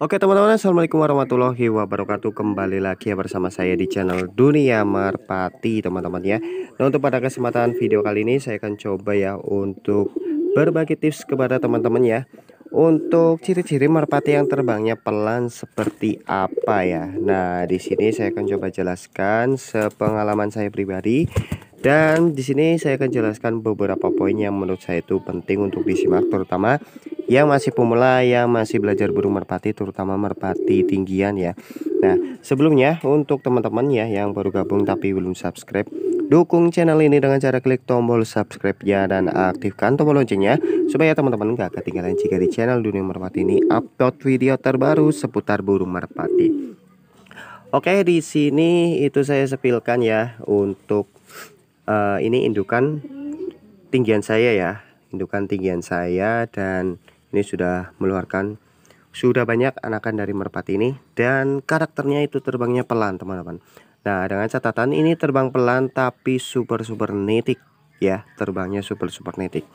Oke teman-teman, assalamualaikum warahmatullahi wabarakatuh. Kembali lagi ya bersama saya di channel Dunia Merpati teman-teman ya. Nah, untuk pada kesempatan video kali ini saya akan coba ya untuk berbagi tips kepada teman-teman ya, untuk ciri-ciri merpati yang terbangnya pelan seperti apa ya. Nah, di sini saya akan coba jelaskan sepengalaman saya pribadi, dan di sini saya akan jelaskan beberapa poin yang menurut saya itu penting untuk disimak, terutama yang masih pemula, yang masih belajar burung merpati, terutama merpati tinggian ya. Nah, sebelumnya untuk teman-teman ya yang baru gabung tapi belum subscribe, dukung channel ini dengan cara klik tombol subscribe ya, dan aktifkan tombol loncengnya supaya teman-teman gak ketinggalan jika di channel Dunia Merpati ini upload video terbaru seputar burung merpati. Oke, di sini itu saya sepilkan ya untuk ini indukan tinggian saya ya, indukan tinggian saya, dan ini sudah mengeluarkan sudah banyak anakan dari merpati ini, dan karakternya itu terbangnya pelan teman-teman. Nah, dengan catatan ini terbang pelan tapi super nitik ya, terbangnya super nitik.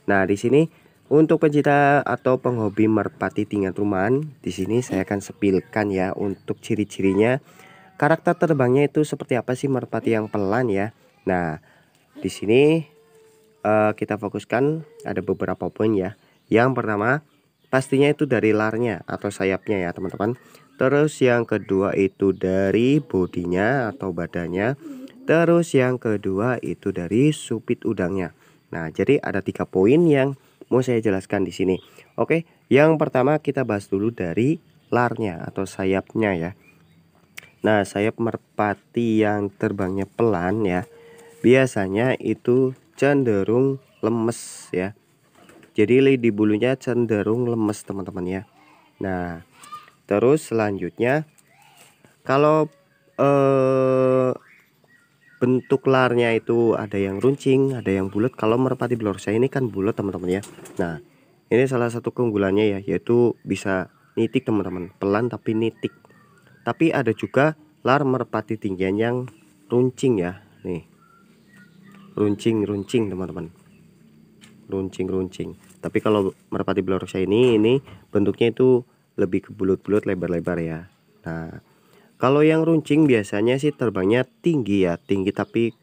Nah, di sini untuk pencinta atau penghobi merpati tingkat rumahan, di sini saya akan sepilkan ya untuk ciri-cirinya. Karakter terbangnya itu seperti apa sih merpati yang pelan ya. Nah, di sini kita fokuskan ada beberapa poin ya. Yang pertama pastinya itu dari larnya atau sayapnya ya teman-teman. Terus yang kedua itu dari bodinya atau badannya. Terus yang kedua itu dari supit udangnya. Nah, jadi ada 3 poin yang mau saya jelaskan di sini. Oke, yang pertama kita bahas dulu dari larnya atau sayapnya ya. Nah, sayap merpati yang terbangnya pelan ya, biasanya itu cenderung lemes ya. Jadi lidi bulunya cenderung lemes teman-teman ya. Nah, terus selanjutnya kalau bentuk larnya itu ada yang runcing, ada yang bulat. Kalau merpati blorsa ini kan bulat teman-teman ya. Nah, ini salah satu keunggulannya ya, yaitu bisa nitik teman-teman, pelan tapi nitik. Tapi ada juga lar merpati tinggian yang runcing ya. Nih, runcing teman-teman, runcing. Tapi kalau merpati blorsa ini bentuknya itu lebih ke bulat-bulat, lebar-lebar ya. Nah, kalau yang runcing biasanya sih terbangnya tinggi ya, tinggi, tapi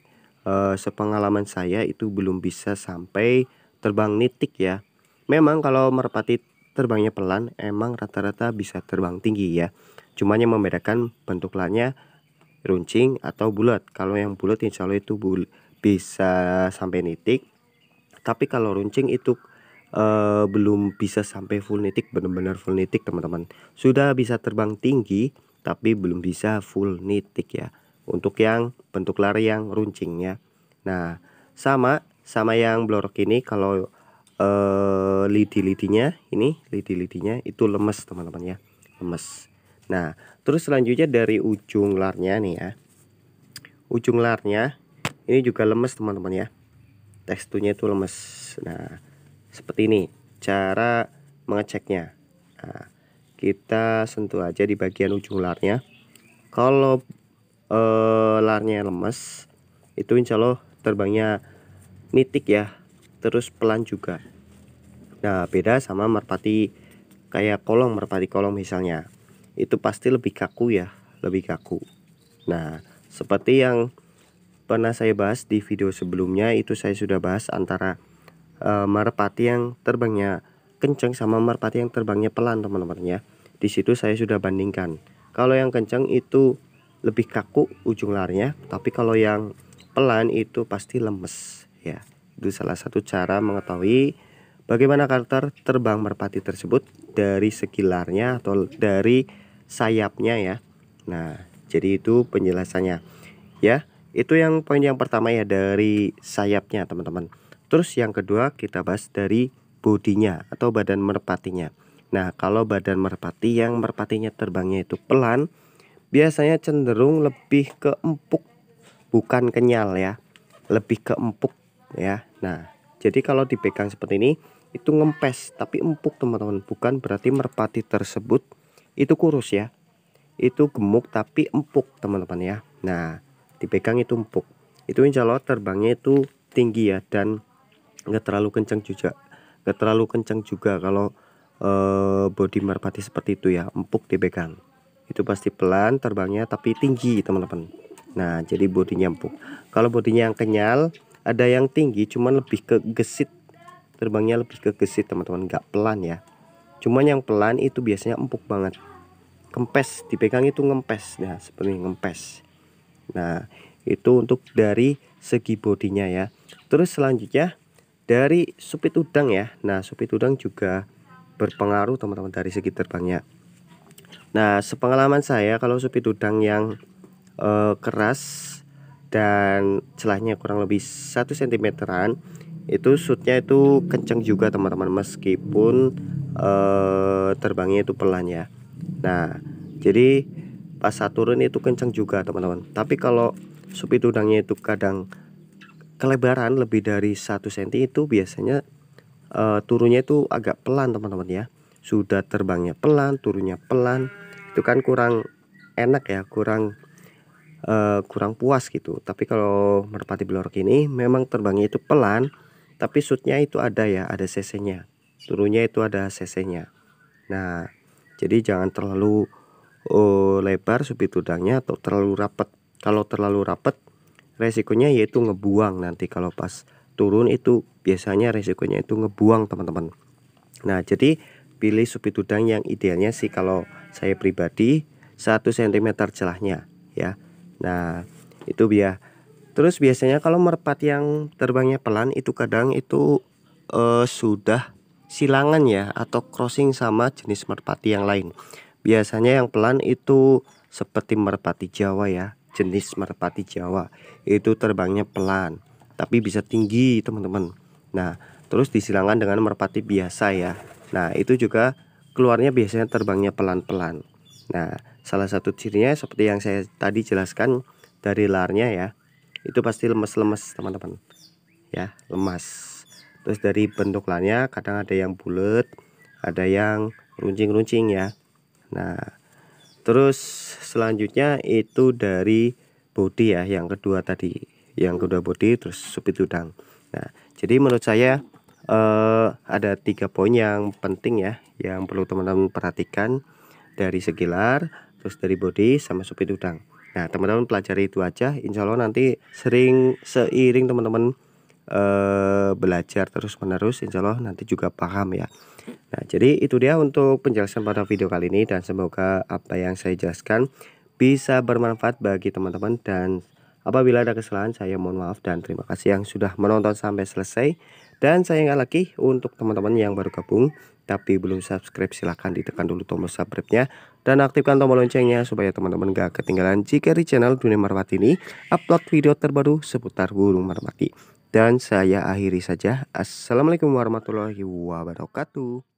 sepengalaman saya itu belum bisa sampai terbang nitik ya. Memang kalau merpati terbangnya pelan emang rata-rata bisa terbang tinggi ya. Cuman yang membedakan bentuk larnya runcing atau bulat. Kalau yang bulat insya Allah itu bisa sampai nitik. Tapi kalau runcing itu belum bisa sampai full nitik, benar-benar full nitik teman-teman. Sudah bisa terbang tinggi tapi belum bisa full nitik ya, untuk yang bentuk lari yang runcing ya. Nah, sama yang blorok ini, kalau lidi-lidinya itu lemes teman-teman ya, lemes. Nah, terus selanjutnya dari ujung larnya nih ya, ujung larnya ini juga lemes teman-teman ya, teksturnya itu lemes. Nah, seperti ini cara mengeceknya. Nah, kita sentuh aja di bagian ujung larnya. Kalau larnya lemes itu insya Allah terbangnya nitik ya, terus pelan juga. Nah, beda sama merpati kayak kolong, merpati kolong misalnya, itu pasti lebih kaku ya, lebih kaku. Nah, seperti yang pernah saya bahas di video sebelumnya, itu saya sudah bahas antara merpati yang terbangnya kencang sama merpati yang terbangnya pelan teman-teman ya. Di situ saya sudah bandingkan. Kalau yang kencang itu lebih kaku ujung larnya, tapi kalau yang pelan itu pasti lemes ya. Itu salah satu cara mengetahui bagaimana karakter terbang merpati tersebut dari segi larnya atau dari sayapnya ya. Nah, jadi itu penjelasannya ya. Itu yang poin yang pertama ya, dari sayapnya teman-teman. Terus yang kedua kita bahas dari bodinya atau badan merpatinya. Nah, kalau badan merpati yang merpatinya terbangnya itu pelan, biasanya cenderung lebih ke empuk, bukan kenyal ya, lebih ke empuk ya. Nah, jadi kalau dipegang seperti ini itu ngempes tapi empuk teman-teman, bukan berarti merpati tersebut itu kurus ya, itu gemuk tapi empuk teman-teman ya. Nah, dipegang itu empuk, itu insya Allah terbangnya itu tinggi ya, dan nggak terlalu kencang juga, kalau bodi merpati seperti itu ya, empuk dipegang. Itu pasti pelan terbangnya tapi tinggi teman-teman. Nah, jadi bodinya empuk. Kalau bodinya yang kenyal, ada yang tinggi cuman lebih ke gesit. Terbangnya lebih ke gesit teman-teman, nggak pelan ya. Cuman yang pelan itu biasanya empuk banget. Kempes, dipegang itu ngempes. Nah, seperti ngempes. Nah, itu untuk dari segi bodinya ya. Terus selanjutnya dari supit udang ya. Nah, supit udang juga berpengaruh teman-teman dari segi terbangnya. Nah, sepengalaman saya kalau supit udang yang keras dan celahnya kurang lebih 1 cm-an itu shootnya itu kencang juga teman-teman, meskipun terbangnya itu pelan ya. Nah, jadi pas saat turun itu kencang juga teman-teman. Tapi kalau supit udangnya itu kadang kelebaran lebih dari 1 cm itu biasanya turunnya itu agak pelan teman-teman ya. Sudah terbangnya pelan, turunnya pelan, itu kan kurang enak ya, kurang puas gitu. Tapi kalau merpati blorok ini memang terbangnya itu pelan, tapi shootnya itu ada ya, ada cc-nya. Turunnya itu ada cc-nya. Nah, jadi jangan terlalu lebar supit udangnya atau terlalu rapat. Kalau terlalu rapat, resikonya yaitu ngebuang nanti kalau pas turun itu biasanya resikonya itu ngebuang teman-teman. Nah, jadi pilih supit udang yang idealnya sih kalau saya pribadi 1 cm celahnya ya. Nah, itu terus biasanya kalau merpati yang terbangnya pelan itu kadang itu sudah silangan ya, atau crossing sama jenis merpati yang lain. Biasanya yang pelan itu seperti merpati Jawa ya, jenis merpati Jawa itu terbangnya pelan tapi bisa tinggi teman-teman. Nah, terus disilangan dengan merpati biasa ya. Nah, itu juga keluarnya biasanya terbangnya pelan-pelan. Nah, salah satu cirinya seperti yang saya tadi jelaskan dari larnya ya, itu pasti lemes-lemes teman-teman ya, lemas. Terus dari bentuk larnya kadang ada yang bulat, ada yang runcing-runcing ya. Nah, terus selanjutnya itu dari body ya, yang kedua tadi, yang kedua body, terus supit udang. Nah, jadi menurut saya ada 3 poin yang penting ya, yang perlu teman-teman perhatikan dari segi lar, terus dari body sama supit udang. Nah, teman-teman pelajari itu aja, insya Allah nanti seiring teman-teman belajar terus menerus, insya Allah nanti juga paham ya. Nah, jadi itu dia untuk penjelasan pada video kali ini, dan semoga apa yang saya jelaskan bisa bermanfaat bagi teman-teman, dan apabila ada kesalahan saya mohon maaf, dan terima kasih yang sudah menonton sampai selesai. Dan saya ingat lagi untuk teman-teman yang baru gabung tapi belum subscribe, silahkan ditekan dulu tombol subscribe-nya dan aktifkan tombol loncengnya supaya teman-teman gak ketinggalan jika di channel Dunia Merpati ini upload video terbaru seputar burung merpati. Dan saya akhiri saja. Assalamualaikum warahmatullahi wabarakatuh.